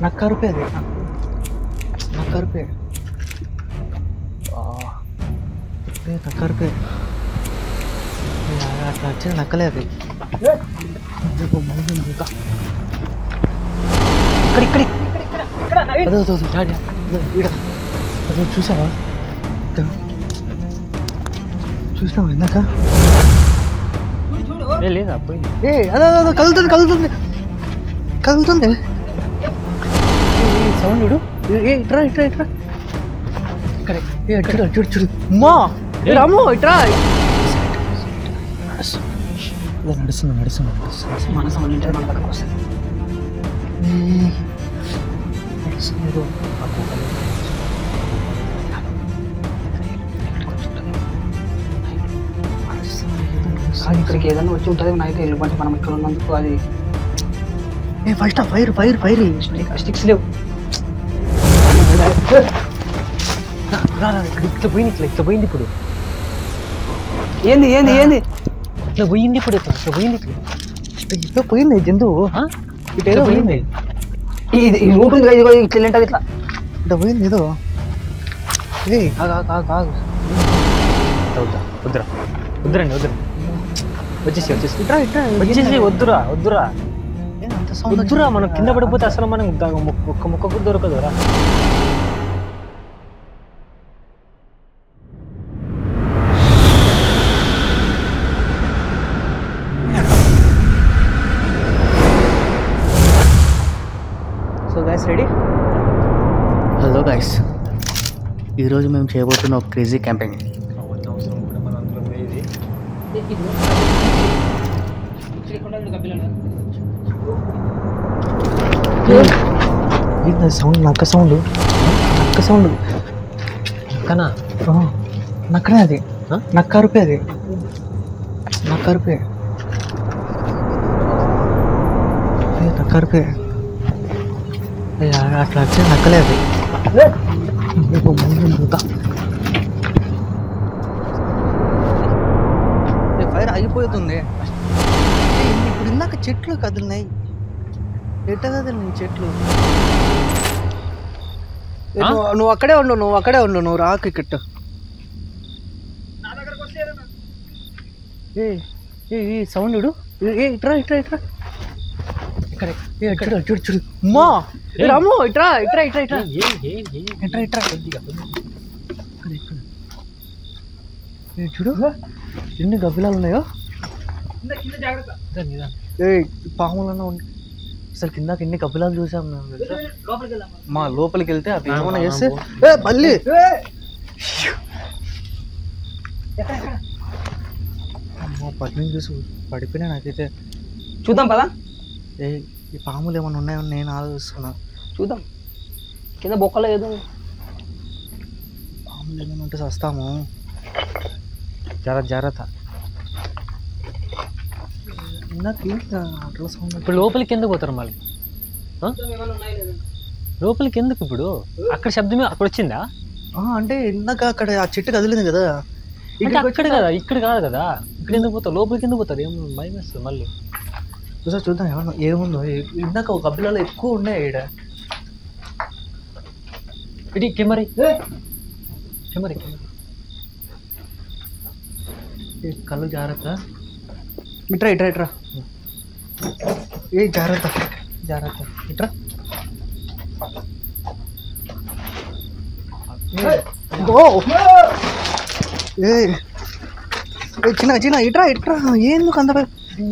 నక్క రూపాయి అది నక్క రూపాయి నక్క రూపాయి అట్లా వచ్చిన నక్కలే అది అదే చూసావా చూసినావా ఇందాక లేదా పోయింది అదే కదులుతుంది కదులుతుంది కదులుతుంది సౌండ్ చూడు ఇట్రా ఇట్రా ఇట్రా ఇక్కడ చూడు చూడు చూడు అమ్మా రాము ఇట్రా నడుస్తుంది నడుస్తుంది నడుస్తుంది మన సౌండ్ ఇంటే మన పక్కకు వస్తుంది ఇక్కడికి ఏదైనా వచ్చి ఉంటుంది నైట్ వెళ్ళిపోతే మనం ఇక్కడ ఉన్నందుకు అది first fire fire fire sticks లేవు ఇట్లా పోయింది ఇట్లా పోయింది ఇప్పుడు ఏంది ఏంది ఏంది ఇట్లా పోయింది ఇప్పుడు ఇట్లా పోయింది ఇట్లా పోయింది జంతువు ఇటు ఏదో పోయింది ఇది ఉంటుంది ఇట్లా ఉంటుంది ఇట్లా ఇట్లా పోయింది ఏదో ఆగు వద్దురా వద్దురండి వద్దురా వచ్చేసి వచ్చేసి ఇట్రా ఇట్రా వచ్చేసి వద్దురా వద్దురా అంత సౌండ్ వద్దురా మనం కింద పడిపోతే అసలు మనం ఒక్క ముక్క కూడా దొరకదురా so guys ready hello guys ఈరోజు మేము చేయబోతున్న ఒక క్రేజీ క్యాంపింగ్ సౌండ్ నక్క సౌండ్ నక్క సౌండ్ నక్కనా నక్కనే అది నక్క రూపాయి అది నక్క రూపాయి నక్క రూపాయి అట్లా వచ్చే నక్కలే అది ఫైర్ ఆగిపోతుంది ఇప్పుడు ఇందాక చెట్లు కదిలినాయి ఎట్ట కదిలినాయి చెట్లు నువ్వు అక్కడే ఉండు నువ్వు రాకు ఇక్కడ ఏ సౌండ్ చూడు ఇట్రా ఇట్రా ఇట్రా ఇక్కడ చూడు చూడు అమ్మా రాము ఇట్రా ఇట్రా ఇట్రా ఇట్రా ఇట్రా ఇట్రా చూడు ఎన్ని గబ్బిలాలు ఉన్నాయో పాములన్నా ఉంది అసలు కిందకి ఎన్ని గబ్బిలాలు చూసాం మేము మా లోపలికి వెళ్తే అవి ఏమన్నా చేస్తే మళ్ళీ అమ్మా పట్టిన చూసి పడిపోయినా నాకైతే చూద్దాం పదా ఈ పాములు ఏమైనా ఉన్నాయని నేను ఆలోచిస్తున్నా చూద్దాం కింద బొక్కలో ఏదో పాములు ఏమైనా ఉంటే వస్తాము జాగ్రత్త అట్లా సౌండ్ ఇప్పుడు లోపలికి ఎందుకు పోతారు మళ్ళీ లోపలికి ఎందుకు ఇప్పుడు అక్కడ శబ్దమే అక్కడ వచ్చిందా అంటే ఇందాక అక్కడ ఆ చెట్టు కదిలింది కదా అక్కడ కదా ఇక్కడ కాదు కదా ఇక్కడ ఎందుకు పోతారు లోపలికి ఎందుకు పోతారు ఏం భయం వేస్తుంది మళ్ళీ చూసా చూద్దాం ఏమన్నా ఏముందో ఇందాక ఒక గబ్బిలాలు ఎక్కువ ఉన్నాయి ఈడ ఇది కెమెరీ కళ్ళు జాగ్రత్త ఇట్రా ఇట్రా ఇట్రా జాగ్రత్త ఇట్రా చిన్న ఇట్రా ఇట్రా ఎందుకు అంత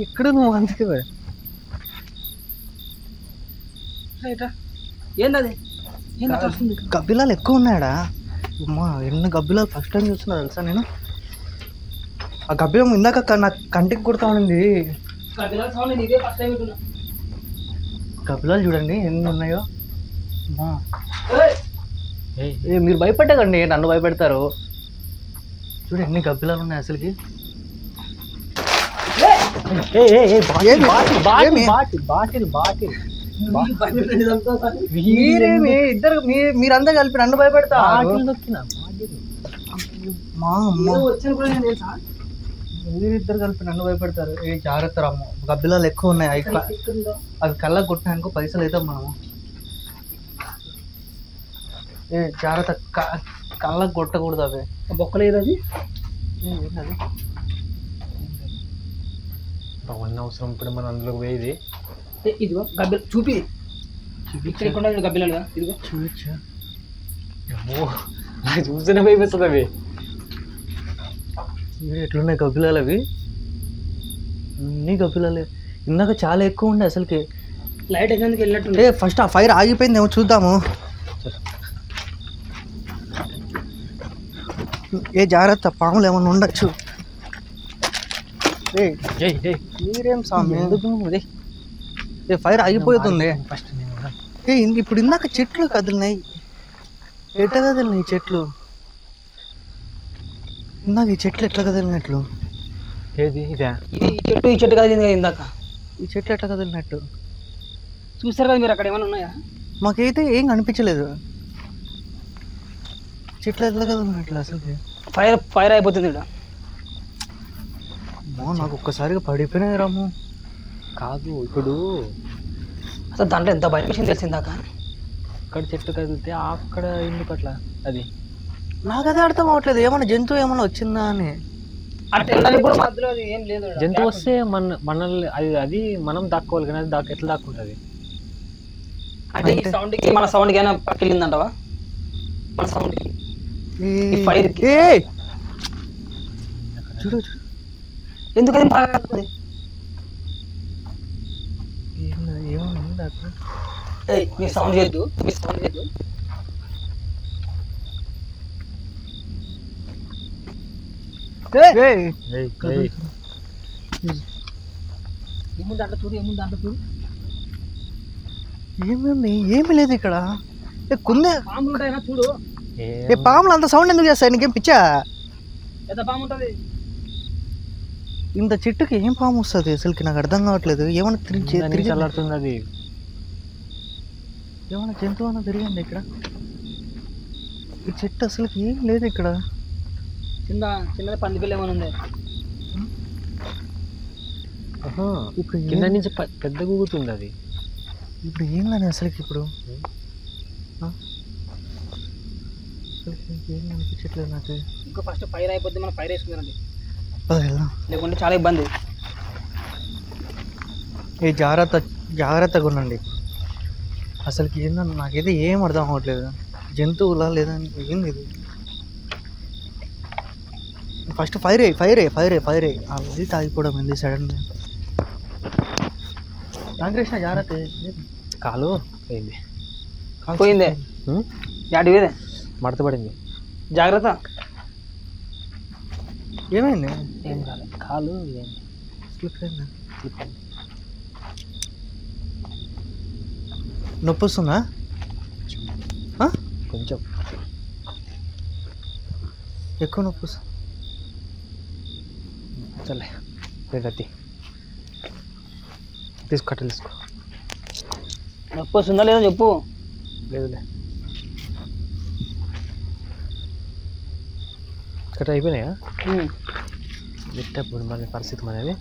ఎక్కడ నువ్వు అందుకే ఏంటది గబ్బిలాలు ఎక్కువ ఉన్నాయడా అమ్మా ఎన్ని గబ్బిలాలు ఫస్ట్ టైం చూస్తున్నా తెలుసా నేను ఆ గబ్బిలం ఇందాక నాకు కంటికి కొడతా ఉంది గబ్బిలాలు చూడండి ఎన్ని ఉన్నాయో అమ్మా మీరు భయపెట్టకండి నన్ను భయపెడతారు చూడు ఎన్ని గబ్బిలాలు ఉన్నాయి అసలుకి ఇద్దరు మీరంతా కలిపి నన్ను భయపెడతారు మీరిద్దరు కలిపి నన్ను భయపెడతారు జాగ్రత్త రాము గబ్బిలాలు ఎక్కువ ఉన్నాయి అవి కళ్ళకు కొట్టినానుకో పైసలు అవుతాం మనము ఏ జాగ్రత్త, కళ్ళకు కొట్టకూడదు అవి. బొక్కలేదు అది ఏంటది? అవన్నీ అవసరం ఇప్పుడు మనం అందులోకి పోయేది. ఇదిగో గబ్బెలు చూపి ఇక్కడ గబ్బెలుగా ఇదిగో చూడొచ్చా? నాకు చూస్తేనే భయపడుతుంది అవి. ఎట్లున్నాయి గబ్బిలాలు అవి? అన్నీ గబ్బిలాలే. ఇందాక చాలా ఎక్కువ ఉండే అసలుకి. లైట్ ఎక్కడికి వెళ్ళినట్టు. ఏ ఫస్ట్ ఆ ఫైర్ ఆగిపోయిందేమో చూద్దాము. ఏ జాగ్రత్త, పాములు ఏమన్నా ఉండొచ్చు. మీరేం స్వామి ఎందుకు? ఏ ఫైర్ ఆగిపోతుంది. ఫస్ట్ ఏ ఇప్పుడు ఇందాక చెట్లు కదిలినాయి. ఎట్లా కదిలినాయి చెట్లు? ఇందాక ఈ చెట్లు ఎట్లా కదిలినట్లు? ఏది ఇదా? ఈ చెట్టు కదిలింది కదా ఇందాక. ఈ చెట్లు ఎట్లా కదిలినట్టు చూస్తారు కదా మీరు, అక్కడ ఏమైనా ఉన్నాయా? మాకైతే ఏం కనిపించలేదు. చెట్లు ఎట్లా కదిలినట్లు అసలు? ఫైర్ అయిపోతుంది ఇక్కడ. నాకు ఒక్కసారిగా పడిపోయినాయి రాము. కాదు ఇప్పుడు అసలు దాంట్లో ఎంత భయం విషయం తెలిసిందాక. అక్కడ చెట్టు కదిలితే అక్కడ ఎందుకు అట్లా? అది నాకు అదే అర్థం అవ్వట్లేదు. ఏమన్నా జంతువు ఏమన్నా వచ్చిందా అని. ఏం లేదు. జంతువు వస్తే మనల్ని అది మనం దాక్కోవాలి, కానీ అది ఎట్లా దాక్కుంటుంది? అంటే ఈ సౌండ్కి మన సౌండ్కి అయినా పక్కెళ్ళిందంటవా? మన సౌండ్కి చూడు ఎందుకని మీరు సౌండ్ చేయొద్దు, మీరు సౌండ్ చేయొద్దు. ఏముంది దాంట్లో చూడు, ఏముంది దాంట్లో చూడు. ఏమి లేదు ఇక్కడ. కుందే పాములు ఉంటాయినా చూడు. ఏ పాములు అంత సౌండ్ ఎందుకు చేస్తాయి? నీకేం పిచ్చా? ఎంత పాము ఉంటుంది ఇంత చెట్టుకి? ఏం పాము వస్తుంది అసలుకి? నాకు అర్థం కావట్లేదు. ఏమన్నా తిరిగి చల్లారుతుంది అది. ఏమన్నా జంతువు అన్నా తిరిగింది ఇక్కడ? ఈ చెట్టు అసలుకి ఏం లేదు ఇక్కడ. చిన్నది పంది పిల్ల ఏమైనా ఉంది. ఇప్పుడు కింద నుంచి పెద్ద కూగుతుంది అది. ఇప్పుడు ఏం కానీ అసలుకి ఇప్పుడు ఏం అనిపించట్లేదు నాకు. ఇంకా ఫస్ట్ ఫైర్ అయిపోద్ది, మనం ఫైర్ వేసుకుందండి, వెళ్దాం. లేకుంటే చాలా ఇబ్బంది. ఏ జాగ్రత్తగా ఉండండి. అసలుకి ఏందన్నా నాకైతే ఏం అర్థం అవ్వట్లేదు. జంతువులా లేదని ఏంది ఇది? ఫస్ట్ ఫైర్ అది తాగిపోవడం ఏంది సడన్గా? రామకృష్ణ జాగ్రత్త. కాలు పోయింది. పోయిందే యాడివేదే మడత పడింది. జాగ్రత్త. ఏమైంది? ఏం కాలేదు, కాలు స్లిప్ అయిందా? నొప్పి వస్తుందా? కొంచెం ఎక్కువ నొప్పి వస్తుంది. చల్లే లేదీ తీసుకో. నొప్పి వస్తుందా లేదా చెప్పు. లేదులే, కట్ అయిపోయినాయా? ఎట్టప్పుడు మన పరిస్థితి మనది.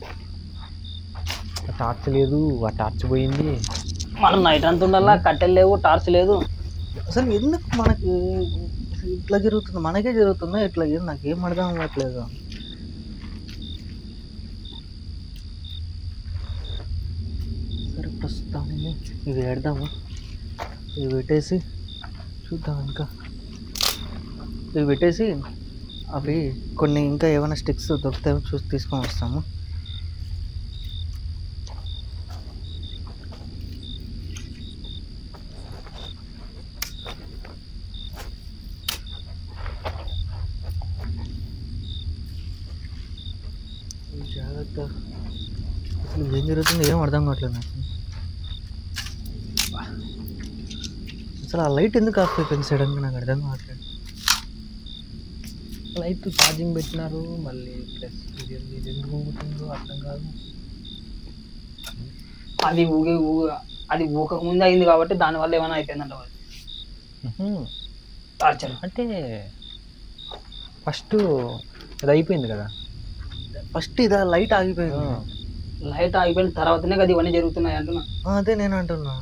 ఆ టార్చ్ లేదు, ఆ టార్చ్ పోయింది. మనం నైట్ అంతా ఉండాలా, కట్టెలు లేవు, టార్చ్ లేదు. అసలు ఎందుకు మనకి ఇట్లా జరుగుతుంది? మనకే జరుగుతుందా ఇట్లా? నాకేం అర్థం అవ్వట్లేదు. సరే ప్రస్తుతాన్ని ఇవి పెడదాము. ఇవి పెట్టేసి చూద్దాం. ఇంకా ఇవి పెట్టేసి అవి కొన్ని ఇంకా ఏమైనా స్టిక్స్ దొరుకుతాయో చూసి తీసుకొని వస్తాము. జాగ్రత్త. అసలు ఏం జరుగుతుందో ఏం అర్థం కావట్లేదు నాకు. అసలు ఆ లైట్ ఎందుకు ఆఫ్ అయిపోయింది సడన్గా? నాకు అర్థం కావట్లేదు. లైట్ ఛార్జింగ్ పెట్టినారు మళ్ళీ, ప్లస్ ఇది ఎందుకు ఊగుతుందో అర్థం కాదు. అది ఊగక ముందే అయింది కాబట్టి దానివల్ల ఏమైనా అయిపోయిందంట. టార్చర్ అంటే ఫస్ట్ అది అయిపోయింది కదా, ఫస్ట్ ఇదా లైట్ ఆగిపోయింది. లైట్ ఆగిపోయిన తర్వాతనే కదా ఇవన్నీ జరుగుతున్నాయి అంటున్నా. అదే నేను అంటున్నా.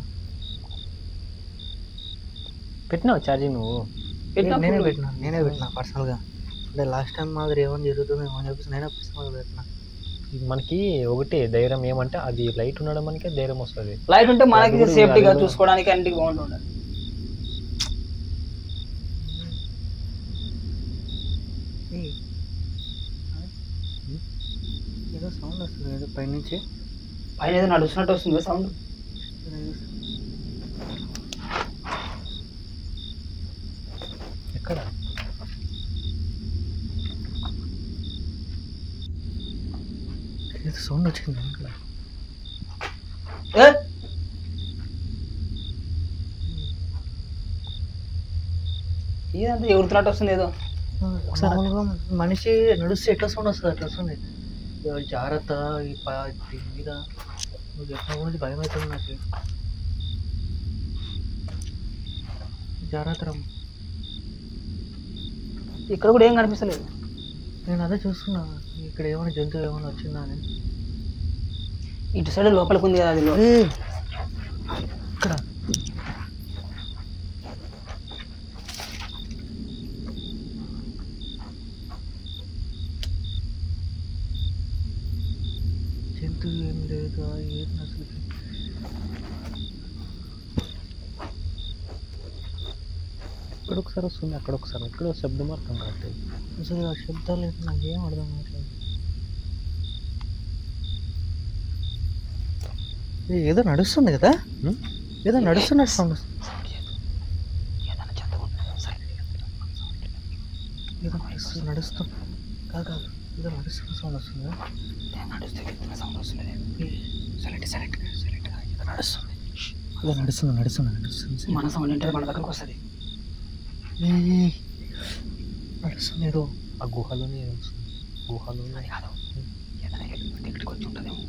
పెట్టినావు ఛార్జింగ్ నువ్వు? నేనే పెట్టినా పర్సనల్గా. అంటే లాస్ట్ టైం మాదిరి ఏమైనా జరుగుతుంది ఏమని చెప్పేసి నేనే పర్సనల్గా పెట్టినా. మనకి ఒకటే ధైర్యం ఏమంటే అది లైట్ ఉండడం మనకే ధైర్యం వస్తుంది. లైట్ ఉంటే మనకి సేఫ్టీగా చూసుకోవడానికి అన్నిటికీ బాగుంటుంది. ఏదో సౌండ్ వస్తుంది ఏదో పైనుంచి. పైన ఏదో నడుస్తున్నట్టు వస్తుంది సౌండ్. ఎక్కడ ఏదో సౌండ్ వచ్చింది ఇక్కడ. ఇదంతా ఎగురుతున్నట్టు వస్తుంది ఏదో. మామూలుగా మనిషి నడుస్తే ఎట్లా సౌండ్ వస్తుంది అట్లా వస్తుంది. జాగ్రత్త దీని మీద నువ్వు చెప్పిన గురించి భయం అవుతుంది నాకు. జాగ్రత్త రమ్మ. ఇక్కడ కూడా ఏం కనిపిస్తలేదు. నేను అదే చూస్తున్నా ఇక్కడ ఏమైనా జంతువు ఏమైనా వచ్చిందా అని. ఇటు సైడ్ లోపలికి ఉంది కదా అది. ఇక్కడ జంతువు ఏం లేదు ఏంటి అసలు. ఇక్కడ ఒకసారి వస్తుంది అక్కడ ఒకసారి ఇక్కడ శబ్దం అర్థం కావట్లేదు. అసలు ఆ శబ్దాలు ఏంటి నాకేం అర్థం కావట్లేదు. ఏదో నడుస్తుంది కదా, ఏదో నడుస్తున్నట్టు సౌండ్ వస్తుంది. ఏదో నడుస్తుంది కాదు ఏదో నడుస్తున్న సౌండ్ వస్తుంది. నడుస్తుంది మన సౌండ్ ఏంటంటే మన దగ్గరకు వస్తుంది. నడుస్తుంది ఏదో ఆ గుహలోనే గుహలోనే కాదు ఇక్కడికి వచ్చి ఉంటుందేమో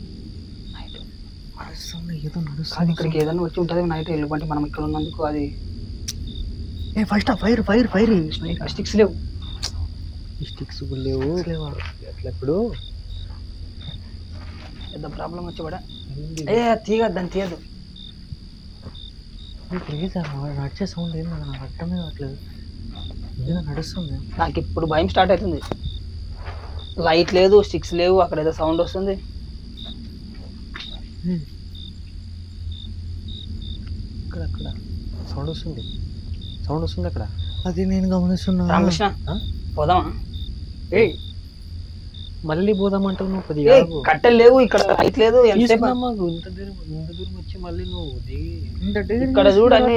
నైట్. నడుస్తుంది ఏదో నడుస్తుంది. ఇక్కడికి ఏదైనా వచ్చి ఉంటుంది నైట్ వెళ్ళిపోతే మనం ఇక్కడ ఉన్నందుకు. అది first fire fire fire sticks లేవు. స్టిక్స్ లేవు అట్లా. ఇప్పుడు పెద్ద ప్రాబ్లం వచ్చి కూడా తీయదు దాన్ని తీయదు. ప్లీజ్ నడిచే సౌండ్ ఏంది నాకు అర్థమే కావట్లేదు. ఏదో నడుస్తుంది. నాకు ఇప్పుడు భయం స్టార్ట్ అవుతుంది. లైట్ లేదు, స్టిక్స్ లేవు, అక్కడ ఏదో సౌండ్ వస్తుంది. అక్కడ సౌండ్ వస్తుంది అక్కడ. అది నేను గమనిస్తున్నా. రామకృష్ణ పోదామా? మళ్ళీ పోదామంటావు నువ్వు. కొద్దిగా కట్టెలు లేవు, ఇక్కడ లైట్ లేదు. ఇంత దూరం వచ్చి మళ్ళీ నువ్వు ఇక్కడ చూడండి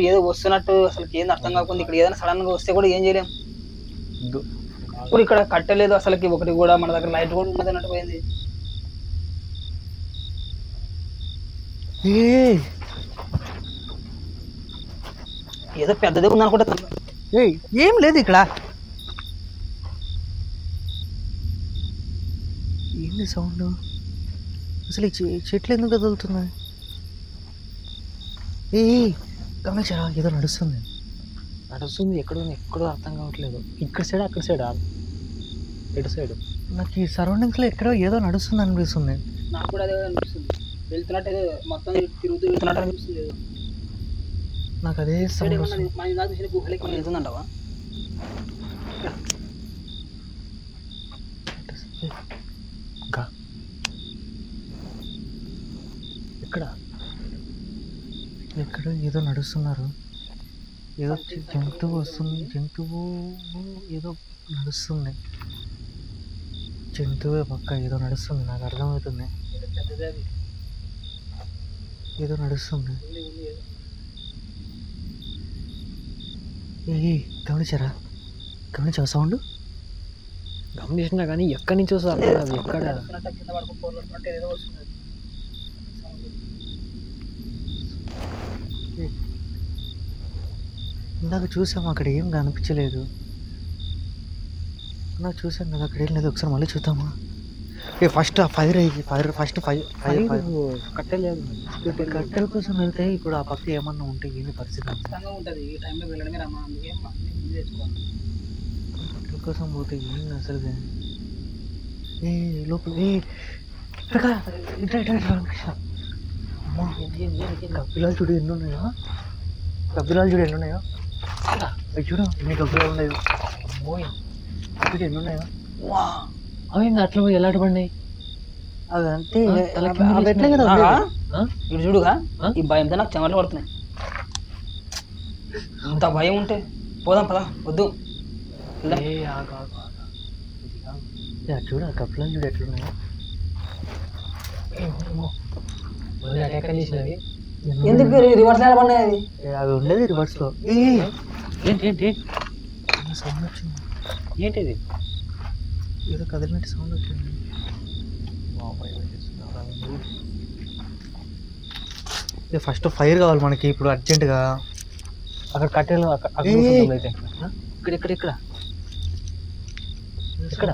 ఏదో వస్తున్నట్టు అసలు ఏం అర్థం కాకుండా ఇక్కడ ఏదైనా సడన్ గా వస్తే కూడా ఏం చేయలేం. ఇప్పుడు ఇక్కడ కట్టెలేదు అసలుకి ఒకటి కూడా, మన దగ్గర లైట్ కూడా ఉన్నది అన్నట్టు పోయింది. ఏదో పెద్దదే ఉంది అనుకుంటా. ఏం లేదు ఇక్కడ. ఏంది సౌండ్ అసలు? చెట్లు ఎందుకు కదులుతున్నాయి? గమనించారా ఏదో నడుస్తుంది. ఎక్కడో అర్థం కావట్లేదు. ఇక్కడ సైడ్ అక్కడ సైడ్ ఎటు సైడ్ నాకు ఈ సరౌండింగ్స్ లో ఎక్కడో ఏదో నడుస్తుంది అనిపిస్తుంది. నాకు కూడా అదే అనిపిస్తుంది. వెళ్తున్నట్టు మొత్తం తిరుగుతున్నట్టు అనిపిస్తుంది. నాకు అదే వెళ్తుందంటావా? ఎక్కడో ఏదో నడుస్తున్నారు. ఏదో జంతువు వస్తుంది. జంతువు ఏదో నడుస్తుంది. జంతువే పక్క ఏదో నడుస్తుంది. నాకు అర్థమవుతుంది ఏదో నడుస్తుంది. గమనించావా సౌండ్? గమనించినా కానీ ఎక్కడి నుంచి వస్తుంది అది ఎక్కడ? ఇందాక చూసాము అక్కడ ఏం కనిపించలేదు. నాకు చూసాను కదా అక్కడ ఏం లేదు. ఒకసారి మళ్ళీ చూద్దామా? ఫస్ట్ ఫైర్ కట్టెలేదు. కట్టెల కోసం వెళ్తే ఇప్పుడు ఆ పక్క ఏమన్నా ఉంటే ఏంది పరిస్థితి? కట్టెల కోసం పోతే ఏంది అసలు? లోపల కబ్బిలాలు చూడు ఎన్ని ఉన్నాయో. చూడు ఎన్ని గబ్బులు ఉన్నాయి. ఇక్కడ ఎన్ని ఉన్నాయా? అవి అట్లా పోయి ఎలాంటి పడినాయి? అవి అంటే అలా కింద అవి ఎట్లా కదా ఆహా. ఉండేది? ఇటు చూడుగా ఈ భయంతో నాకు చెమటలు పడుతున్నాయి. అంత భయం ఉంటే పోదాం పదా వద్దు వెళ్దాం. చూడు ఆ గబ్బులు చూడు ఎట్లున్నాయో. అటాక్ చేసినవి ఎందుకు రివర్స్ పడినాయి అది? అవి ఉండేది రివర్స్ లో. ఏంటి ఏంటి సౌండ్ వచ్చింది. ఏంటిది? ఏదో కదిలినట్టు సౌండ్ వచ్చింది. ఫస్ట్ ఫైర్ కావాలి మనకి ఇప్పుడు అర్జెంటుగా. అక్కడ కట్టెలు అయితే ఇక్కడ ఇక్కడ ఇక్కడ ఎక్కడ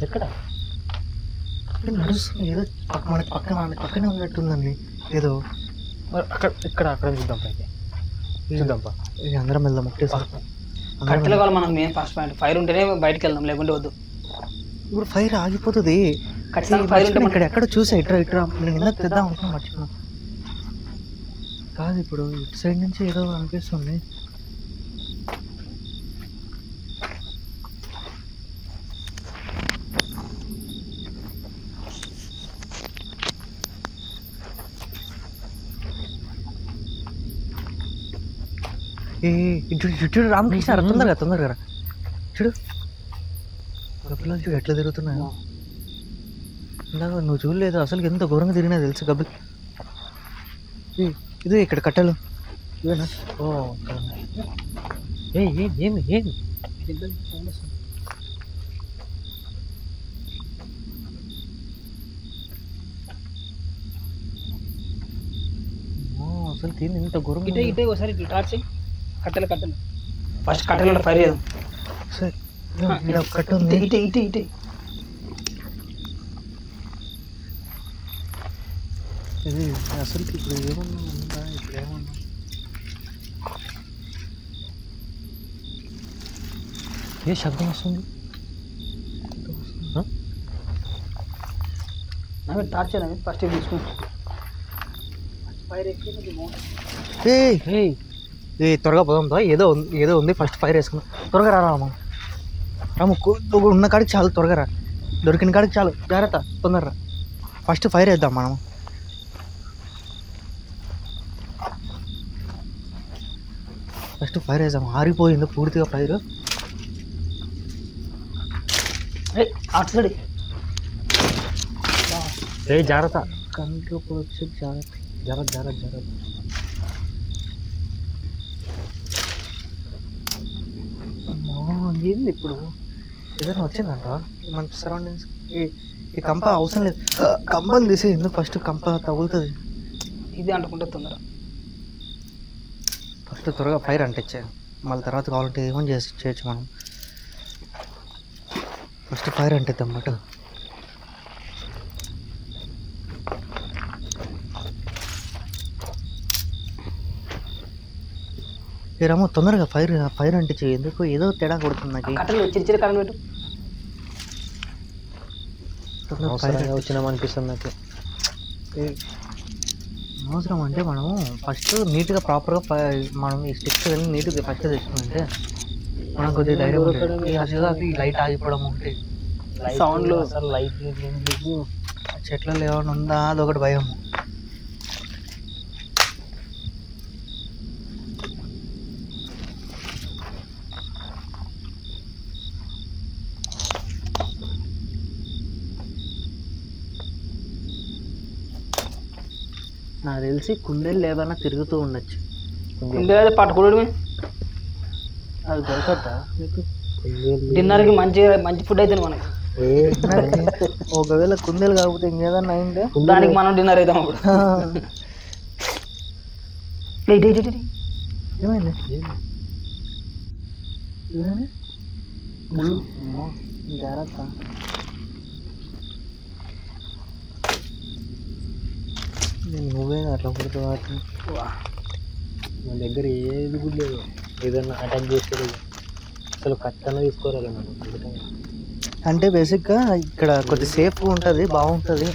ఎక్కడ నడుస్తుంది ఏదో మనకి పక్కనే ఉన్నట్టుందండి ఏదో. అక్కడ ఇక్కడ అక్కడ చూద్దాం అయితే చూద్దాంపా. ఇది అందరం వెళ్దాం ఒకటేసారి. కట్టెలు కావాలి మనం మెయిన్ ఫస్ట్ పాయింట్. ఫైర్ ఉంటేనే బయటకు వెళ్దాం లేకుంటే వద్దు. ఇప్పుడు ఫైర్ ఆగిపోతుంది. ఖచ్చితంగా ఫైర్ ఉంటే ఇక్కడ ఎక్కడ చూసా ఇట్రా ఇట్రా నేను ఇందాక తెద్దాం అనుకున్నా మర్చిపోయినా. కాదు ఇప్పుడు ఇటు సైడ్ నుంచి ఏదో అనిపిస్తుంది. చూడు రామకృష్ణ తొందరగా చూడు గబ్బులు చూడు ఎట్లా తిరుగుతున్నాయో. ఇందాక నువ్వు చూడలేదు అసలు ఎంత ఘోరంగా తిరిగినా తెలుసు గబ్బులు. ఇది ఇక్కడ కట్టెలు ఇవేనా? ఓ ఏమి ఏమి ఏమి అసలు తిని ఇంత ఘోరంగా ఇటే ఇటే ఒకసారి ఇటు టార్చ్ కట్టెలు కట్టెలు ఫస్ట్ కట్టెలు ఫైర్ చేద్దాం. సరే ఇక్కడ ఒక కట్ట ఉంది. ఇటే ఇటే ఇటే ఇది అసలు ఇప్పుడు ఏమన్నా ఉందా? ఇప్పుడు ఏమన్నా ఏ శబ్దం వస్తుంది? టార్చ్ ఫస్ట్ తీసుకుంటాం. ఫైర్ త్వరగా పోదాం. ఏదో ఉంది ఫస్ట్ ఫైర్ వేసుకున్నాం. త్వరగా రాము ఉన్న కాడికి చాలు. త్వరగా రా, దొరికిన కాడికి చాలు. జాగ్రత్త, తొందరగా ఫస్ట్ ఫైర్ వేద్దాం మనం. ఫస్ట్ ఫైర్ వేద్దాం. ఆరిపోయింది పూర్తిగా ఫైర్. అటు సైడ్ జాగ్రత్త కంట్లో వచ్చి జాగ్రత్త. జాగ్రత్త జాగ్రత్త జాగ్రత్త. ఏంది ఇప్పుడు ఏదైనా వచ్చిందంట మన సరౌండింగ్స్. ఈ కంప అవసరం లేదు, కంపని తీసి ఎందుకు ఫస్ట్ కంప తగులుతుంది. ఇది అంటుకుంటే తొందర ఫస్ట్ త్వరగా ఫైర్ అంటించే, మళ్ళీ తర్వాత కావాలంటే ఏమని చేయొచ్చు మనం. ఫస్ట్ ఫైర్ అంటిద్దాం అన్నమాట. రాము తొందరగా ఫైర్ అంటించే. ఎందుకు ఏదో తేడా కొడుతుంది నాకు. కట్టెలు చిన్న కట్టెలు పెట్టు. వచ్చినాం అనిపిస్తుంది నాకు. అవసరం అంటే మనం ఫస్ట్ నీట్గా ప్రాపర్గా మనం ఈ స్టిక్స్ వెళ్ళి నీట్గా ఫస్ట్ తెచ్చుకుంటే మనం కొద్దిగా ధైర్యం ఉంటుంది. లైట్ ఆగిపోవడం ఉంటే సౌండ్లు అసలు లైట్ చెట్లలో ఏమైనా ఉందా అదొకటి భయం. నాకు తెలిసి కుందేళ్ళు ఏమైనా తిరుగుతూ ఉండొచ్చు. కుందేలు పట్టుకోవడమే. అది దొరకద్దా మీకు? డిన్నర్కి మంచి మంచి ఫుడ్ అయితే మనకి. ఒకవేళ కుందేలు కాకపోతే ఇంకేదన్నా అయిందే దానికి మనం డిన్నర్ అవుతాం అప్పుడు. ఏమైంది? జాగ్రత్త. నువ్వే అట్లా పుడుతావా? మన దగ్గర ఏది కూడా లేదు. ఏదన్నా అటాక్ చేస్తారు అసలు కట్టన తీసుకోరాలి మనం. అంటే బేసిక్గా ఇక్కడ కొద్ది సేఫ్గా ఉంటుంది, బాగుంటుంది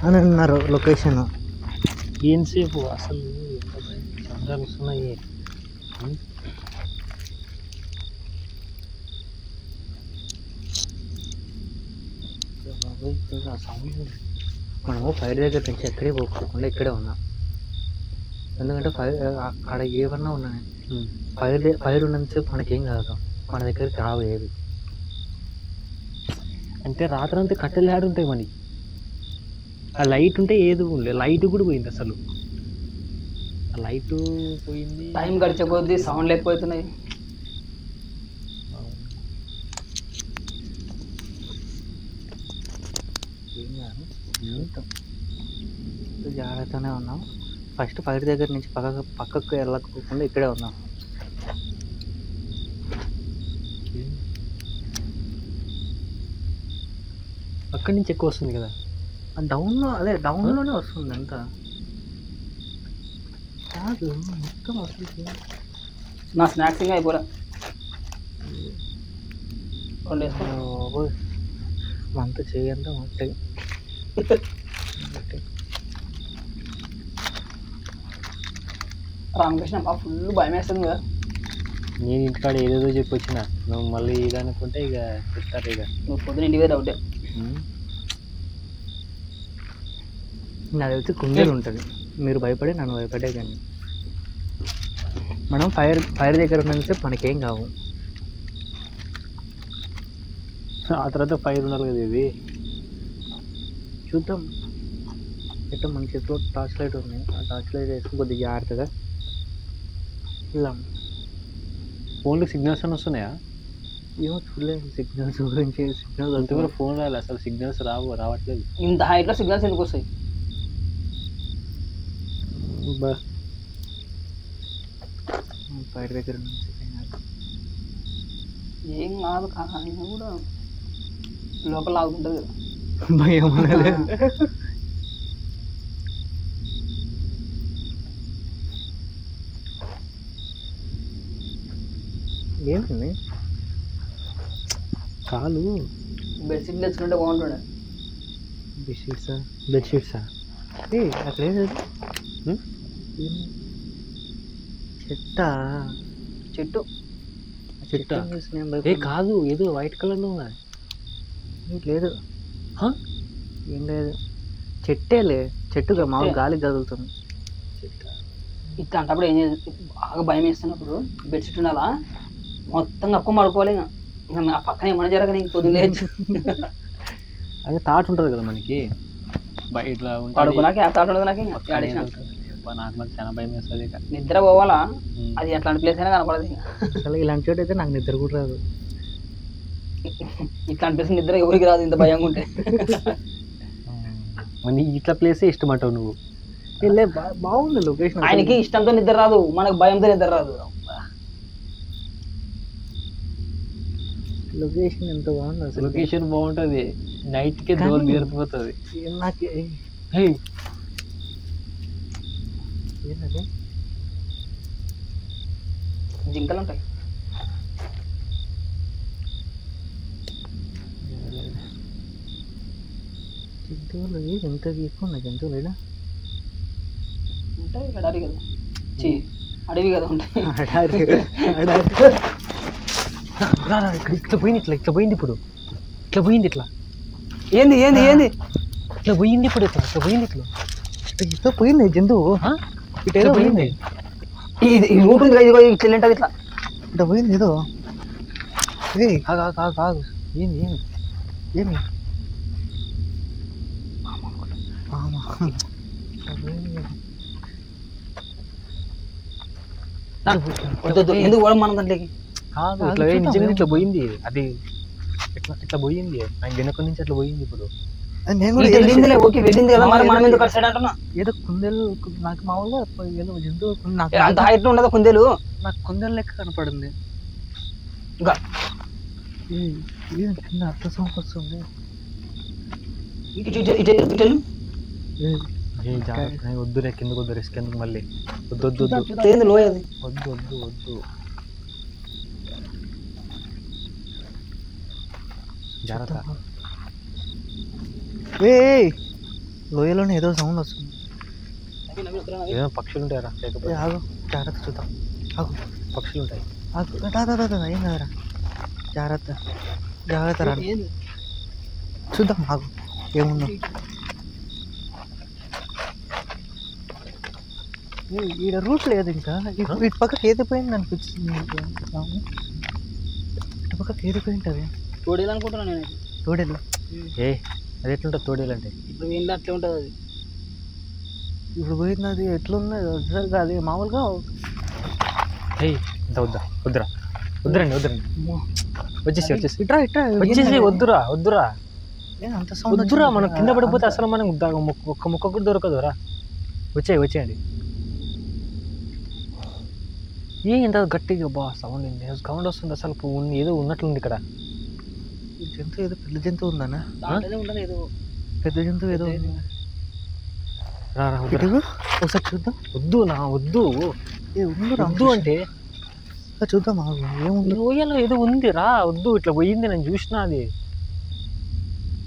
అని అన్నారు లొకేషన్. ఏం సేఫ్ అసలు? ఎంత చంద్రాలు వస్తున్నాయి. సౌండ్ మనము ఫైర్ దగ్గర నుంచి ఎక్కడే పోకుండా ఇక్కడే ఉన్నాం. ఎందుకంటే అక్కడ ఏమన్నా ఉన్నాయి ఫైర్ ఉన్నంతసేపు మనకేం కాదు, మన దగ్గరికి రావు ఏవి. అంటే రాత్రి అంతా కట్టెలు ఆడు ఉంటాయి మనకి. ఆ లైట్ ఉంటే ఏది లైట్ కూడా పోయింది అసలు. ఆ లైట్ పోయింది. టైం గడిచే కొద్దీ సౌండ్ లేకపోతున్నాయి. జాగ్రత్తనే ఉన్నాం. ఫస్ట్ ఫైర్ దగ్గర నుంచి పక్కకు వెళ్ళకపోకుండా ఇక్కడే ఉన్నాం. అక్కడి నుంచి ఎక్కువ వస్తుంది కదా, డౌన్లోనే వస్తుంది అంతా. కాదు మొత్తం వస్తుంది. నా స్నాక్స్ ఇంకా అయిపోరా. అంతా చేయంతా మొత్తం రామకృష్ణ ఫుల్ భయం వేస్తుంది కదా. నేను ఇంటికాడ ఏదేదో చెప్పి వచ్చిన, నువ్వు మళ్ళీ ఇది అనుకుంటే ఇక చెప్తారు. ఇక నువ్వు పొద్దున ఇంటికి డౌటే. నాకు తెలిసి కుందేలు ఉంటుంది, మీరు భయపడే నన్ను భయపడే. కానీ మనం ఫైర్ దగ్గర ఉన్నందుకు మనకేం కావు. ఆ తర్వాత ఫైర్ ఉండాలి కదా. ఇది చూద్దాం. ఎట్లా మన చేతిలో టార్చ్ లైట్ ఉంది, ఆ టార్చ్ లైట్ వేసుకుని కొద్దిగా జాగ్రత్తగా వెళ్దాం. ఫోన్లో సిగ్నల్స్ అని వస్తున్నాయా? ఏమో చూడలేదు సిగ్నల్స్ గురించి. సిగ్నల్స్ అంత కూడా ఫోన్ రాలేదు అసలు, సిగ్నల్స్ రావట్లేదు. ఇంత హైట్లో సిగ్నల్స్ ఎందుకు వస్తాయి? ఫైర్ దగ్గర నుంచి ఏం కాదు కానీ కూడా లోపల ఆగుతుంటుంది కదా. భయం అనేది ఏంటండి కాలు బెడ్షీట్ తెచ్చుకుంటే బాగుంటుండే. బెడ్షీట్సా అక్కడ ఏది చెట్టు చెట్టు ఏ కాదు, ఏదో వైట్ కలర్లో ఉంది. లేదు ఏం లేదు, చెట్టేలే. చెట్టుగా మామూలు గాలి కదులుతుంది. ఇట్లా అంటప్పుడు ఏం చేయాలి? బాగా భయం వేస్తున్నప్పుడు బెడ్షీట్ ఉండాలా, మొత్తం కప్పుకొని పడుకోవాలి. ఇంకా నా పక్కన ఏమన్నా జరగని పొద్దున్న లేచు అదే థాట్ ఉంటుంది కదా మనకి ఇట్లా పడుకున్నాక థాట్ ఉండదు. నాకు నాకు మరి చాలా భయం వేస్తుంది. నిద్ర పోవాలా, అది ఎట్లాంటి ప్లేస్ అయినా కనపడదు. అసలు ఇలాంటి చోటు అయితే నాకు నిద్ర కూడా రాదు. ఇట్లాంటి ప్లేస్ నిద్ర ఎవరికి రాదు ఇంత భయంగా ఉంటే. మరి ఇట్లా ప్లేసే ఇష్టం అంటావు నువ్వు? బాగుంది లొకేషన్. ఆయనకి ఇష్టంతో నిద్ర రాదు, మనకు భయంతో నిద్ర రాదు. లొకేషన్ ఎంత బాగుంది అసలు. లొకేషన్ బాగుంటుంది, నైట్కే డోర్ తీరిపోతుంది. నాకు ఏంటది? జింకలు ఉంటాయి. జంతువులు ఎంత ఎక్కువ ఉన్నాయి జంతువులు ఇలా ఉంటాయి. అడవి కదా, అడవి కదా ఉంటాయి. ఇట్లా పోయింది, ఇట్లా పోయింది. ఇప్పుడు ఇట్లా పోయింది. ఇట్లా ఏంది ఏంది ఏంది ఇట్లా పోయింది. ఇప్పుడు ఇట్లా పోయింది. ఇట్లా పోయింది జంతువు. ఇట్లా పోయింది. ఉంటుంది ఇట్లా ఇట్లా ఇట్లా పోయింది ఏదో. కాదు ఏంది ఏంది ఏమి ఎందుకు కూడా మన దాంట్లోకి ఇట్లా నిజంగా ఇట్లా పోయింది. అది ఇట్లా పోయింది, ఆయన వెనక నుంచి అట్లా పోయింది. ఇప్పుడు వెళ్ళింది కదా, మరి మనం ఎందుకు సైడ్ అంటున్నా? ఏదో కుందేలు నాకు మామూలుగా ఏదో జంతువు అంత హైట్ ఉండదు కుందేలు. నాకు కుందేలు లెక్క కనపడింది. కింద అర్థ సౌండ్ వస్తుంది. వద్దులే, కిందకు వద్దు, రిస్క్ ఎందుకు మళ్ళీ. వద్దు వద్దు వద్దు వద్దు వద్దు వద్దు జాగ్రత్త. లోయలోనే ఏదో సౌండ్ వస్తుంది. ఏదో పక్షులు ఉంటాయరా? లేకపోతే ఆగు, జాగ్రత్త చూద్దాం. ఆగు, పక్షులు ఉంటాయి. ఆగు, ఏం కదరా, జాగ్రత్త జాగ్రత్త రా చూద్దాం. ఆగు ఏముందో ఈడ రూట్ లేదు ఇంకా. ఇటు పక్కకి ఏది పోయింది అనిపించింది నీకు? ఇటు పక్కకి ఏది పోయింది అది తోడేలు అనుకుంటున్నాను నేను. తోడేలు. ఏ అది ఎట్లుంటుంది తోడేలు అంటే? ఇప్పుడు వీళ్ళు అట్లే ఉంటుంది అది. ఇప్పుడు పోయింది అది ఎట్లున్నది సరిగా అది మామూలుగా. ఏయ్ ఇంత వద్దురా వద్దురండి వచ్చేసి ఇట్రా ఇట్రా వచ్చేసి వద్దురా అంత సౌండ్ వద్దురా. మనం కింద పడిపోతే అసలు మనం ఒక్క ముక్క కూడా దొరకదురా. వచ్చేయండి. ఇంత గట్టిగా సౌండ్ వస్తుంది అసలు. ఏదో ఉన్నట్లుంది ఇక్కడ. జంతువు ఏదో పెద్ద జంతువు ఉందన్నా? దాంట్లోనే ఉండదు ఏదో పెద్ద జంతువు ఏదో ఉంది. రా ఒకసారి చూద్దాం. వద్దు అంటే చూద్దాం. ఏముంది? ఊయలో ఏదో ఉంది రా. వద్దు ఇట్లా పోయింది, నేను చూసినా. అది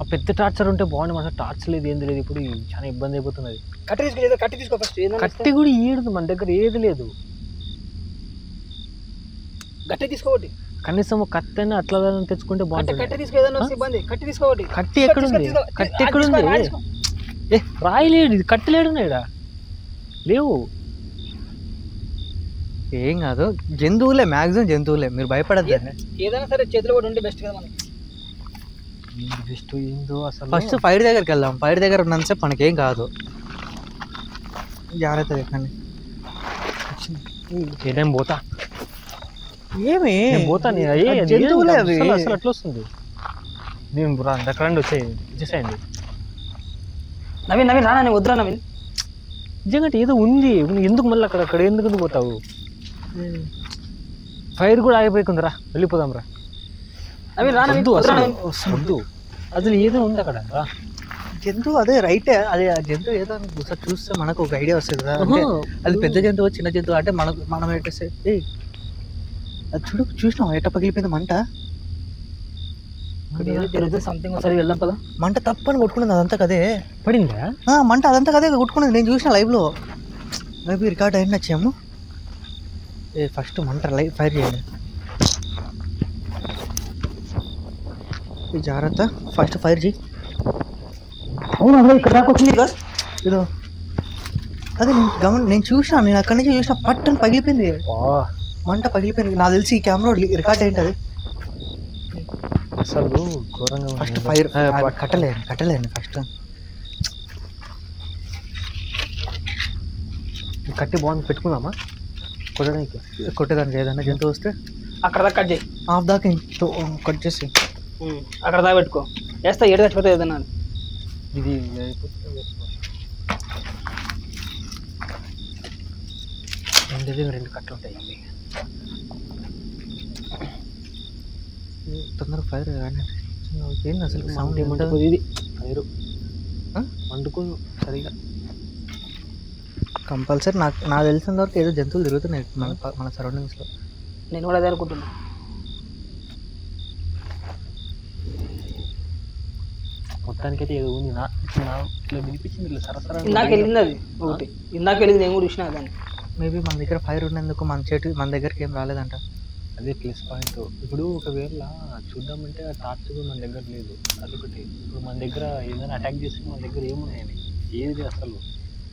ఆ పెద్ద టార్చర్ ఉంటే బాగుంది. మన టార్చ్ లేదు, ఏంది లేదు. ఇప్పుడు చాలా ఇబ్బంది అయిపోతుంది. అది కట్టి తీసుకో ఫస్ట్. కట్టి కూడా ఈడదు మన దగ్గర, ఏది లేదు. గట్టి తీసుకోవటి. కనీసం కత్తి అని అట్లా తెచ్చుకుంటే బాగుంటుంది. కట్టి తీసుకో, ఏదైనా ఇబ్బంది. కట్టి తీసుకోవటి. కట్టి ఎక్కడుంది? రాయి లేడు, ఇది కట్టి లేడు లేవు. ఏం కాదు, జంతువులే, మ్యాక్సిమం జంతువులే, మీరు భయపడద్దు. ఏదైనా సరే చేతిలో కూడా ఉంటే బెస్ట్ కదా మనకి. బెస్ట్ ఏందో అసలు. ఫస్ట్ ఫైర్ దగ్గరికి వెళ్దాం. ఫైర్ దగ్గర ఉన్నంతసేపు మనకేం కాదు. జాగ్రత్త ఎక్కండి. ఏదైనా పోతా. ఏమి పోతా జంతువులే అవి. అసలు అట్లా వస్తుంది. నేను దగ్గర వచ్చేసేయండి. నవీన్ రానా? నేను వద్దురా నవీన్. నిజంగా ఏదో ఉంది. ఎందుకు మళ్ళీ అక్కడ ఎందుకు పోతావు? ఫైర్ కూడా ఆగిపోయిందిరా, వెళ్ళిపోదాం రా. నవీన్ రానా? వద్దు అసలు ఏదో ఉంది అక్కడ. జంతువు అదే రైటే. అదే ఆ జంతువు ఏదో ఒకసారి చూస్తే మనకు ఒక ఐడియా వస్తుంది కదా. అంటే అది పెద్ద జంతువు చిన్న జంతువు అంటే మనం ఎట్టేస్తే అది చూసినాం ఎట్ట పగిలిపోయింది మంట. సంథింగ్ ఒకసారి వెళ్దాం కదా. మంట తప్పని కొట్టుకున్నది అదంతా కదే పడిందా? మంట అదంతా కదే కొట్టుకున్నది. నేను చూసిన లైవ్లో. మేబీ రికార్డ్ అయిన వచ్చాము. ఫస్ట్ మంట ఫైర్ చేయండి. జాగ్రత్త, ఫస్ట్ ఫైర్ చేయి. అవును ఇక్కడ దాకా వచ్చింది కదా. ఇదో అదే నేను చూసినా. నేను అక్కడి నుంచి చూసిన పట్టని పగిలిపోయింది. మంట పగిలిపోయింది. నాకు తెలిసి ఈ కెమెరా రికార్డ్ అయింటది అసలు ఘోరంగా. ఫస్ట్ ఫైర్ కట్టలేండి ఫస్ట్. కట్టి బాగుంది, పెట్టుకుందామా? కొట్టేదానికి ఏదన్నా జంతువు వస్తే అక్కడ దాకా కట్ చేయి. హాఫ్ దాకా కట్ చేసి అక్కడ దాకా పెట్టుకో. వేస్తా ఏడు చచ్చిపోతే ఏదన్నా. ఇది రెండు కట్టలు ఉంటాయి. తొందరగా ఫైర్ కానీ ఏంది అసలు సౌండ్ ఏమంటుంది? ఇది ఫైర్ మండుకోదు సరిగా. కంపల్సరీ నాకు తెలిసిన వరకు ఏదో జంతువులు తిరుగుతున్నాయి మన సరౌండింగ్స్లో. నేను కూడా అదే అనుకుంటున్నా. మొత్తానికైతే ఏదో ఉంది. ఇట్లా వినిపించింది సరసరా. ఇందాక వెళ్ళింది అది ఒకటి. ఇందాక వెళ్ళింది నేను కూడా చూసినా దాన్ని. మేబీ మన దగ్గర ఫైర్ ఉన్నందుకు మన దగ్గరికి ఏం రాలేదంట. అదే ప్లస్ పాయింట్. ఇప్పుడు ఒకవేళ చూద్దామంటే ఆ టార్చ్ కూడా మన దగ్గర లేదు. అదొకటి. ఇప్పుడు మన దగ్గర ఏదైనా అటాక్ చేస్తే మన దగ్గర ఏమున్నాయని ఏది అసలు.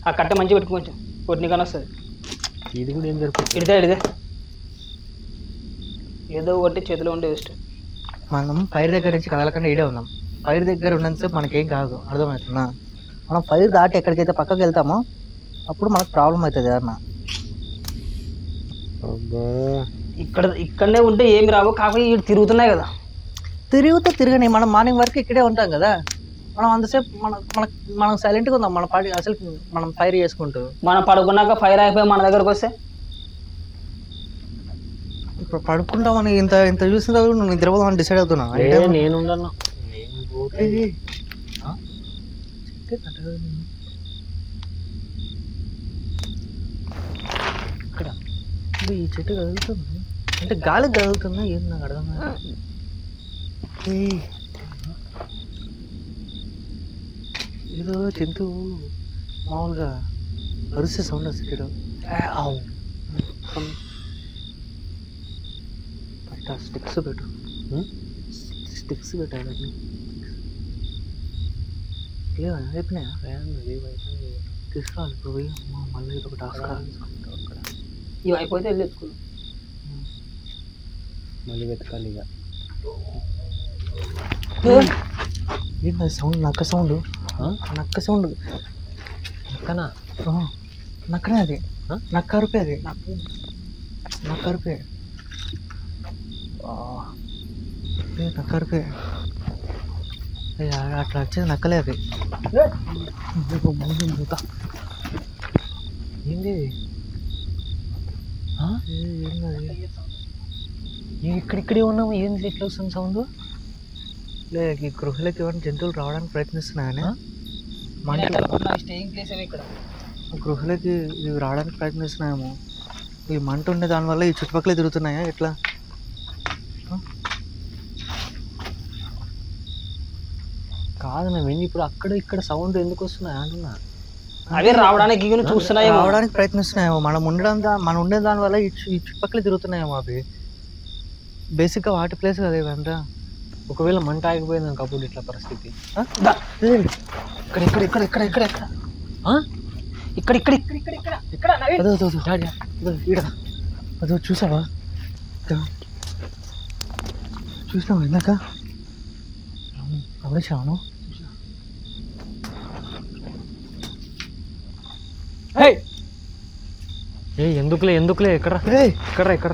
ఆ కట్ట మంచిగా పెట్టుకో, కొంచెం కొట్టిన కానీ వస్తుంది. ఇది కూడా ఏం జరుగుతుంది? ఇడిదే ఏదో ఒకటి చేతిలో ఉండే వేస్ట్. మనం ఫైర్ దగ్గర నుంచి కదలకుండా ఈడే ఉన్నాం. ఫైర్ దగ్గర ఉన్నంతసేపు మనకేం కాదు, అర్థమవుతుందా? మనం ఫైర్ దాటి ఎక్కడికైతే పక్కకి వెళ్తామో అప్పుడు మనకు ప్రాబ్లం అవుతుంది ఏదన్నా. ఇక్కడనే ఉంటే ఏమి రావు. కాకపోతే ఇటు తిరుగుతున్నాయి కదా. తిరగని మనం మార్నింగ్ వరకు ఇక్కడే ఉంటాం కదా. మనం అంతసేపు మనం సైలెంట్గా ఉందాం. మన పాటి అసలు మనం ఫైర్ చేసుకుంటూ మనం పడుకున్నాక ఫైర్ అయిపోయి మన దగ్గరకు వస్తే ఇప్పుడు పడుకుంటామని ఇంత చూసిన తర్వాత నువ్వు నిద్రపోదామని డిసైడ్ అవుతున్నా. నేను ఇక్కడ ఈ చెట్టు కదులుతుంది అంటే గాలి కదులుతుందా ఏంది నాకు అర్థం కాదు. ఏదో జంతువు మామూలుగా అరిసే సౌండ్ వస్తుంది ఇక్కడ. స్టిక్స్ పెట్టు. లేవా అయిపోయినాయా తీసుకురావాలి ఇప్పుడు పోయి మళ్ళీ ఇది ఒక టాస్క్ ఇవి అయిపోతే వెళ్ళి తెచ్చుకున్నాం. మళ్ళీ వెతకాలి ఇక. ఏంటి సౌండ్ నక్క సౌండ్ నక్క సౌండ్ నక్కనా నక్కనే అది నక్క అరుపే అది నక్క అరుపే నక్క అరుపే అట్లా వచ్చేది నక్కలే అది ఏంది ఇక్కడిక్కడే ఉన్నాము. ఏంది ఇట్లా వస్తుంది సౌండ్? లేదు ఈ గృహలోకి ఏమైనా జంతువులు రావడానికి ప్రయత్నిస్తున్నాయని స్టేయింగ్ ప్లేస్ ఇక్కడ గృహలోకి ఇవి రావడానికి ప్రయత్నిస్తున్నాయేమో. ఈ మంట ఉండే దానివల్ల ఈ చుట్టుపక్కల తిరుగుతున్నాయా ఎట్లా? కాదు నేను ఇప్పుడు అక్కడ ఇక్కడ సౌండ్ ఎందుకు వస్తున్నాయి అంటున్నా. అవే రావడానికి చూస్తున్నాయి, రావడానికి ప్రయత్నిస్తున్నాయేమో. మనం ఉండే దాని వల్ల ఈ చుట్టుపక్కల తిరుగుతున్నాయేమో. అవి బేసిక్గా వాటి ప్లేస్ కదా ఇవంతా. ఒకవేళ మంట ఆగిపోయింది అప్పుడు ఇట్లా పరిస్థితి. ఇక్కడ ఇక్కడ ఇక్కడ ఇక్కడ ఇక్కడ ఇక్కడ ఇక్కడ ఇక్కడ ఇక్కడ ఇక్కడ అదో చూసావా? చూసినావా ఇందాక? గమనించాను. ఎందుకులే ఇక్కడ ఇక్కడ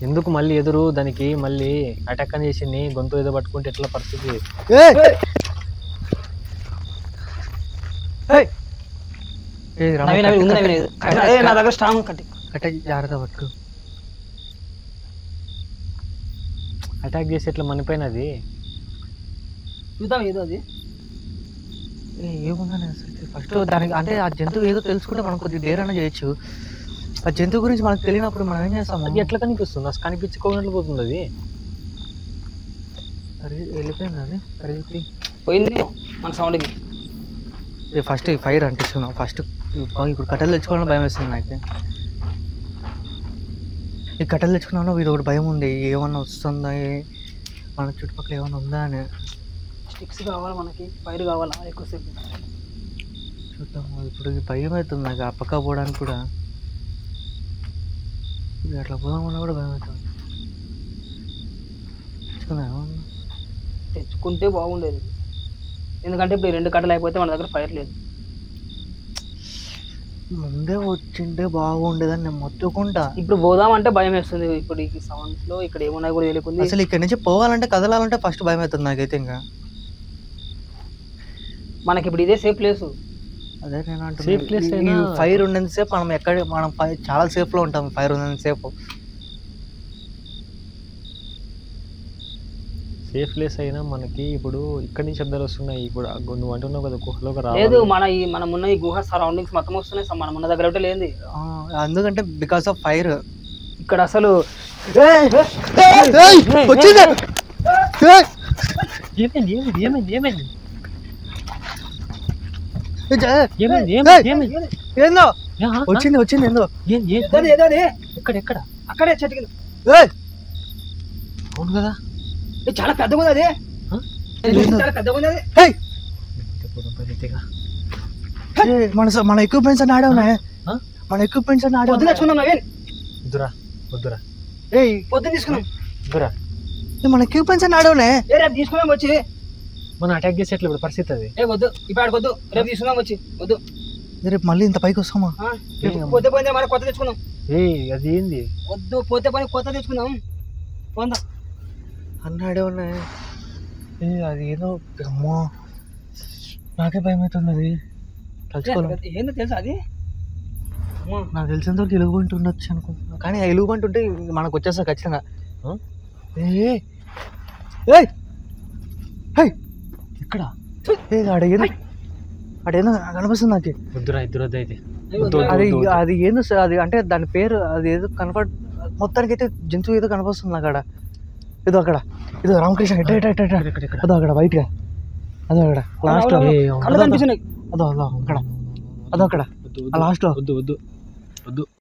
ఎందుకు మళ్ళీ ఎదురు దానికి మళ్ళీ అటాక్ అని చేసింది. గొంతు ఏదో పట్టుకుంటే ఎట్లా పరిస్థితి? నా దగ్గర స్ట్రాంగ్ కట్టి జాగ్రత్త పట్టుకు. అటాక్ చేసి ఎట్లా మనిపోయినది చూద్దాం ఏదో అది ఏముందని అసలు ఫస్ట్ దానికి అంటే ఆ జంతువు ఏదో తెలుసుకుంటే మనం కొద్దిగా డేర్ చేయొచ్చు. ఆ జంతువు గురించి మనకు తెలియనప్పుడు మనం ఏం చేస్తాము? అది ఎట్లా కనిపిస్తుంది? అసలు కనిపించుకోనట్లు పోతుంది అది. అరే వెళ్ళిపోయింది అది పరిగెత్తి పోయింది మన సౌండ్కి. First fire అంటిస్తున్నాం. ఫస్ట్ ఇప్పుడు కట్టెలు తెచ్చుకోవాలని భయం వేస్తుంది నాకు. ఈ కట్టెలు తెచ్చుకున్నాను ఇది ఒకటి భయం ఉంది. ఏమన్నా వస్తుందా మన చుట్టుపక్కల ఏమన్నా ఉందా అని. స్టిక్స్ కావాలి మనకి, ఫైర్ కావాలా ఎక్కువసేపు చూద్దాం. ఇప్పుడు భయం అవుతుంది నాకు ఆ పక్క పోవడానికి కూడా. ఇది అట్లా పోదామన్నా కూడా భయం అవుతుంది. తెచ్చుకుంటే బాగుండేది, ఎందుకంటే ఇప్పుడు 2 కట్టలు అయిపోతే మన దగ్గర ఫైర్ లేదు. ముందే వచ్చింటే బాగుండేదని నేను మొత్తుకుంటా. ఇప్పుడు పోదామంటే భయం వేస్తుంది. ఇప్పుడు ఈ సౌండ్స్ లో ఇక్కడ ఏమున్నాయి కూడా తెలియకుండా. అసలు ఇక్కడ నుంచి పోవాలంటే కదలాలంటే ఫస్ట్ భయం అవుతుంది నాకైతే. ఇంకా మనకి ఇప్పుడు ఇదే సేఫ్ ప్లేస్. అదే నేను అంటే ఫైర్ ఉన్నంతసేపు మనం చాలా సేఫ్ లో ఉంటాం. ఫైర్ ఉన్నంతసేపు సేఫ్ ప్లేస్ అయినా మనకి ఇప్పుడు ఇక్కడి నుంచి శబ్దాలు వస్తున్నాయి. ఇప్పుడు నువ్వు అంటున్నావు కదా గుహలోకి లేదు, మనం ఉన్న ఈ గుహ సరౌండింగ్స్ మొత్తం వస్తున్నాయి. మనం ఉన్న దగ్గర ఒకటి లేదు, ఎందుకంటే బికాస్ ఆఫ్ ఫైర్. ఇక్కడ అసలు ఏందో వచ్చింది ఏందో. ఎక్కడ అక్కడే చెట్టు కింద. అవును కదా, చాలా పెద్దగా ఉంది అది. చాలా పెద్దగా ఉంది అది. మన ఎక్విప్మెంట్స్ అన్ని ఆడే ఉన్నాయి. మన ఎక్విప్మెంట్స్ అన్ని ఆడే తెచ్చుకున్నాం. వద్దురా పొద్దున్న తీసుకున్నాం. మన ఎక్విప్మెంట్స్ అన్ని ఆడే ఉన్నాయి. రేపు తీసుకున్నాం వచ్చి. మనం అటాక్ చేసేట్లు ఇప్పుడు పరిస్థితి అది. వద్దు ఇప్పుడు ఆడుకోద్దు, రేపు తీసుకున్నాం వచ్చి. వద్దు రేపు మళ్ళీ ఇంత పైకి వస్తామా? పోతే పోయిందే, మనం కొత్త తెచ్చుకున్నాం. అది ఏంది? వద్దు పోతే పోయి కొత్త తెచ్చుకున్నాం. పోందా అన్నీ ఆడే ఉన్నాయి. అది ఏదో అమ్మో నాకే భయం అవుతుంది. అది తలుచుకోవాలి. ఏందో తెలుసా అది? నాకు తెలిసినంతవరకు ఎలుగుబంటి ఉండొచ్చు అనుకుంటున్నా. కానీ ఆ ఎలుగుబంటి ఉంటే మనకు వచ్చేస్తా ఖచ్చితంగా. ఇక్కడ అడేందో కనిపిస్తుంది నాకు. వద్దురా ఇద్దరు అయితే. అది ఏందో అది అంటే దాని పేరు అది ఏదో మొత్తానికి అయితే జంతువు ఏదో కనిపిస్తుంది నాకు. ఏదో అక్కడ ఏదో రామకృష్ణ అదో అక్కడ వైట్ గా అదో అక్కడ లాస్ట్ అదో అక్కడ లాస్ట్ లో.